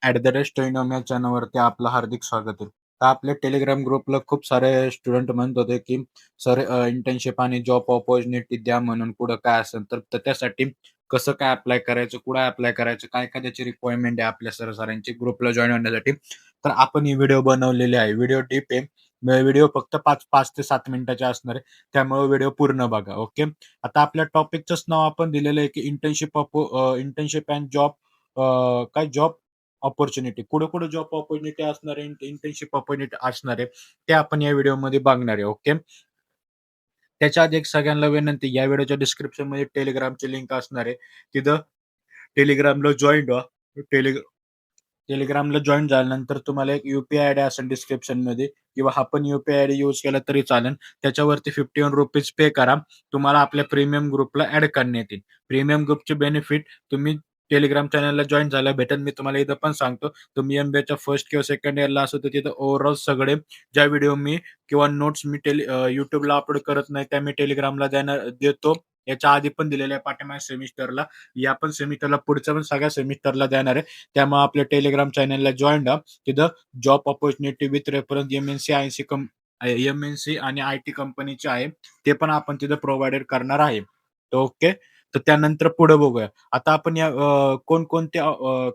@स्टोइनोम या चॅनलवरती आपलं हार्दिक स्वागत आहे. तर आपल्या टेलिग्राम ग्रुपला खूप सारे स्टुडंट म्हणत होते, की सर इंटर्नशिप आणि जॉब अपॉर्च्युनिटी द्या म्हणून कुठं काय असेल तर त्यासाठी कसं काय अप्लाय करायचं, कुठं अप्लाय करायचं, काय-काय त्याची रिक्वायरमेंट आहे आपल्या सरांची ग्रुपला जॉइन होण्यासाठी. तर आपण ही व्हिडिओ बनवलेली आहे. व्हिडिओ डीप आहे. व्हिडिओ फक्त 5 ते 7 मिनिटाचे असणार आहे. त्यामुळे व्हिडिओ पूर्ण बघा. ओके. आता आपल्या टॉपिकचंच नाव आपण दिलेलं आहे, की इंटर्नशिप अँड जॉब काय जॉब अपॉर्च्युनिटी. कुठे-कुठे जॉब अपॉर्च्युनिटी असणार आहे, इंटर्नशिप अपॉर्च्युनिटी असणार आहे, ते आपण या व्हिडिओमध्ये बघणार आहे. ओके. त्याच्या आधी एक सगळ्यांना विनंती, या व्हिडिओच्या डिस्क्रिप्शनमध्ये टेलिग्रामची लिंक असणार आहे. तिथं टेलिग्रामला जॉइन व्हा. टेलिग्रामला जॉइन झाल्यानंतर तुम्हाला एक यू-पी-आय आयडी असेल डिस्क्रिप्शनमध्ये किंवा हा पण यू-पी-आय आयडी यूज केला तरी चालेल. त्याच्यावरती ₹51 पे करा. तुम्हाला आपल्या प्रीमियम ग्रुपला ॲड करण्यात येईल. प्रीमियम ग्रुपचे बेनिफिट तुम्ही टेलिग्राम चॅनलला जॉइन झाल्यावर भेटेल. मी तुम्हाला इथं पण सांगतो. तुम्ही एम-बी-एच्या फर्स्ट किंवा सेकंड इयरला असो तर तिथं ओव्हरऑल सगळे ज्या व्हिडिओ मी किंवा नोट्स मी YouTubeला अपलोड करत नाही त्या मी टेलिग्रामला देतो. याच्या आधी पण दिलेल्या आहे पाठीमागच्या सेमिस्टरला. या पण सेमिस्टरला पुढच्या पण सगळ्या सेमिस्टरला देणार आहे. त्यामुळे आपल्या टेलिग्राम चॅनलला जॉइन व्हा. तिथं job opportunity with reference MNC आणि आय-टी कंपनीचे आहे. ते पण आपण तिथं प्रोव्हाइडेड करणार आहे. ओके. तर त्यानंतर पुढे बघूया. आता आपण या कोणकोणते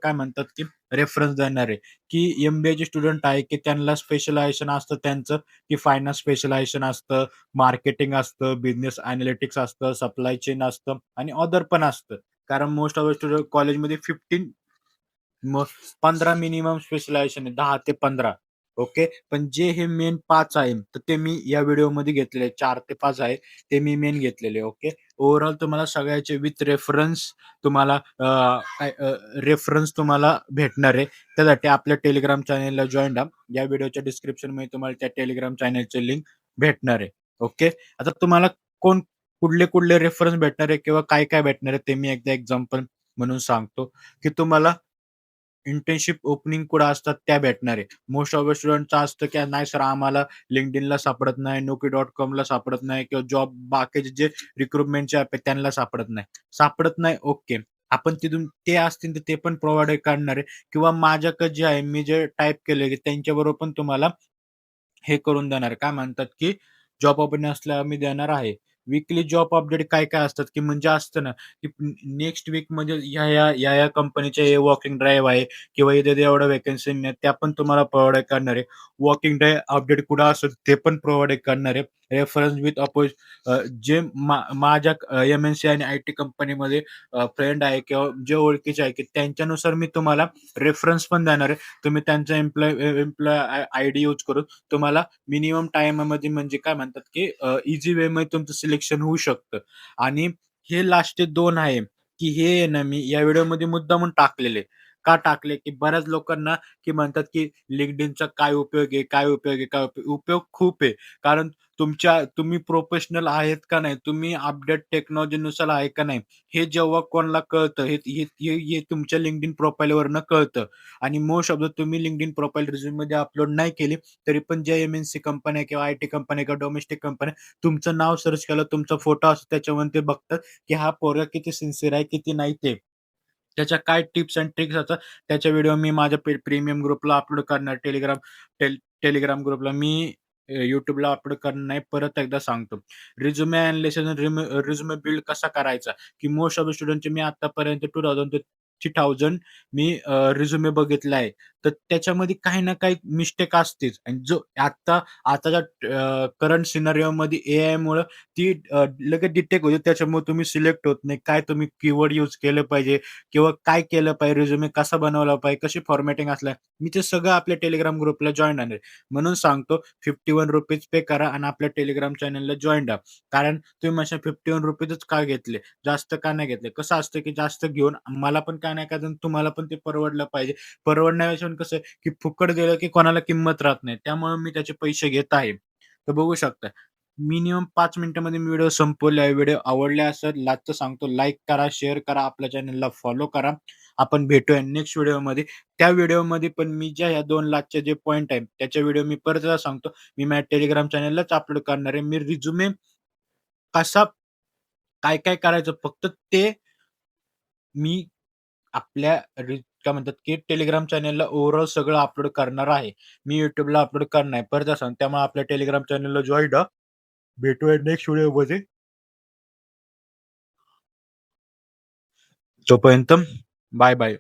काय म्हणतात, की रेफरन्स देणार आहे, की एम-बी-एचे स्टुडंट आहे, की त्यांना स्पेशलायझेशन असतं त्यांचं, की फायनान्स स्पेशलायझेशन असतं, मार्केटिंग असतं, बिझनेस एनालिटिक्स असतं, सप्लाय चेन असतं आणि अदर पण असतं. कारण मोस्ट ऑफ द स्टुडंट कॉलेजमध्ये 15 15 मिनिमम स्पेशलायझेशन आहे 10 ते 15. ओके. पण जे हे मेन 5 आहे, तर ते मी या व्हिडिओमध्ये घेतलेले 4 ते 5 आहे, ते मी मेन घेतलेले. ओके. ओव्हरऑल तुम्हाला सगळ्याचे विथ रेफरन्स तुम्हाला रेफरन्स तुम्हाला भेटणार आहे. त्यासाठी आपल्या टेलिग्राम चॅनलला जॉइन व्हा. या व्हिडिओच्या डिस्क्रिप्शनमध्ये तुम्हाला त्या टेलिग्राम चॅनलची लिंक भेटणार आहे. ओके. आता तुम्हाला कोण कुठले-कुठले रेफरन्स भेटणार आहे किंवा काय-काय भेटणार आहे, ते मी एकदा एक्झाम्पल म्हणून सांगतो, की तुम्हाला इंटर्नशिप ओपनिंग कुठं असतात त्या भेटणार आहे. मोस्ट ऑफ द स्टुडंटचं असतं, की नाही सर आम्हाला LinkedInला सापडत नाही, Naukri.comला सापडत नाही किंवा जॉब बाकीचे जे रिक्रुटमेंटचे ॲप आहेत त्यांना सापडत नाही. सापडत नाही ओके. आपण तिथून ते असतील तर ते पण प्रोव्हाईड करणार आहे किंवा माझ्याकडे जे आहे मी जे टाइप केले की त्यांच्याबरोबर पण तुम्हाला हे करून देणार. काय म्हणतात, की जॉब ओपनिंग असल्यावर मी देणार आहे. वीकली जॉब अपडेट काय-काय असतात, की म्हणजे असतं ना, की नेक्स्ट वीकमध्ये ह्या कंपनीचे हे वॉकिंग ड्राईव्ह आहे किंवा इथे एवढ्या व्हॅकन्सी आहेत, त्या पण तुम्हाला प्रोव्हाईड करणार आहे. वॉकिंग ड्राईव्ह अपडेट कुठं असेल ते पण प्रोव्हाईड करणार आहे. रेफरन्स विथ जे माझ्या एम-एन-सी आणि आय-टी कंपनीमध्ये फ्रेंड आहे किंवा जे ओळखीचे आहे, की त्यांच्यानुसार मी तुम्हाला रेफरन्स पण देणार आहे. तुम्ही त्यांचा एम्प्लॉय आयडी यूज करून तुम्हाला मिनिमम टाईममध्ये म्हणजे काय म्हणतात, की ईझी वेमध्ये तुमचं सिलेक्शन होऊ शकतं. आणि हे लास्टचे 2 आहे, की हे आहे ना मी या व्हिडिओमध्ये मुद्दामून टाकलेले. का टाकले, की बऱ्याच लोकांना की म्हणतात, की LinkedInचा काय उपयोग आहे, काय उपयोग आहे, काय उपयोग? उपयोग खूप आहे. कारण तुम्ही प्रोफेशनल आहेत का नाही, तुम्ही अपडेट टेक्नॉलॉजीनुसार आहे का नाही, हे जेव्हा कोणाला कळतं, हे हे हे हे तुमच्या LinkedIn प्रोफाइलवरनं कळतं. आणि मोस्ट ऑफ द तुम्ही LinkedIn प्रोफाइल रिझ्यूममध्ये अपलोड नाही केली, तरी पण ज्या एम-एन-सी कंपन्या किंवा आय-टी कंपन्या किंवा डोमेस्टिक कंपन्या तुमचं नाव सर्च केलं, तुमचा फोटो असतो त्याच्यावर ते बघतात, की हा पोरगा किती सिन्सिअर आहे, किती नाही ते. त्याच्या काय टिप्स अँड ट्रिक्स असतात त्याच्या व्हिडिओ मी माझ्या प्रीमियम ग्रुपला अपलोड करणार. टेलिग्राम ग्रुपला मी YouTubeला अपलोड करणार नाही. परत एकदा सांगतो. रिझ्यूमे एनालिसिस रिझ्यूमे बिल्ड कसा करायचा, की मोस्ट ऑफ द स्टुडंटचे मी आतापर्यंत 2000 मी रिझ्यूमे बघितला आहे. तर त्याच्यामध्ये काही ना काही मिस्टेक असतेच आणि आताच्या करंट सिनारिओमध्ये एआयमुळं ती लगेच डिटेक्ट होते. त्याच्यामुळे तुम्ही सिलेक्ट होत नाही. काय तुम्ही कीवर्ड यूज केलं पाहिजे किंवा काय केलं पाहिजे, रिझ्यूमे कसा बनवला पाहिजे, कशी फॉर्मॅटिंग असल्या मी ते सगळं आपल्या टेलिग्राम ग्रुपला जॉइन आहे. म्हणून सांगतो ₹51 पे करा आणि आपल्या टेलिग्राम चॅनलला जॉइन व्हा. कारण तुम्ही म्हणशाल ₹51च का घेतले? जास्त का नाही घेतले? कसं असतं, की जास्त घेऊन मला पण काय नाही काय तुम्हाला पण ते परवडलं पाहिजे. परवडण्यापेक्षा कसं आहे, की फुकट गेलं की कोणाला किंमत राहत नाही. त्यामुळे मी त्याचे पैसे घेत आहे. तर बघू शकता. मिनिमम 5 मिनिटामध्ये मी व्हिडिओ संपवला आहे. व्हिडिओ आवडला असेल लास्टचं सांगतो लाईक करा, शेअर करा, आपल्या चॅनलला फॉलो करा. आपण भेटूया नेक्स्ट व्हिडिओमध्ये. त्या व्हिडिओमध्ये पण मी ज्या ह्या 2 लाखचे जे पॉइंट आहेत, त्याचे व्हिडिओ मी परत एकदा सांगतो. मी माझ्या टेलिग्राम चॅनललाच अपलोड करणार आहे. मी रिझ्यूमे कसा काय-काय करायचं फक्त ते मी आपल्या काय म्हणतात, की Telegram चॅनलला ओव्हरऑल सगळं अपलोड करणार आहे. मी YouTubeला अपलोड करणार आहे. परत असं त्यामुळे आपल्या Telegram चॅनलला जॉइन व्हा. भेटूया नेक्स्ट व्हिडिओमध्ये. तोपर्यंत बाय बाय.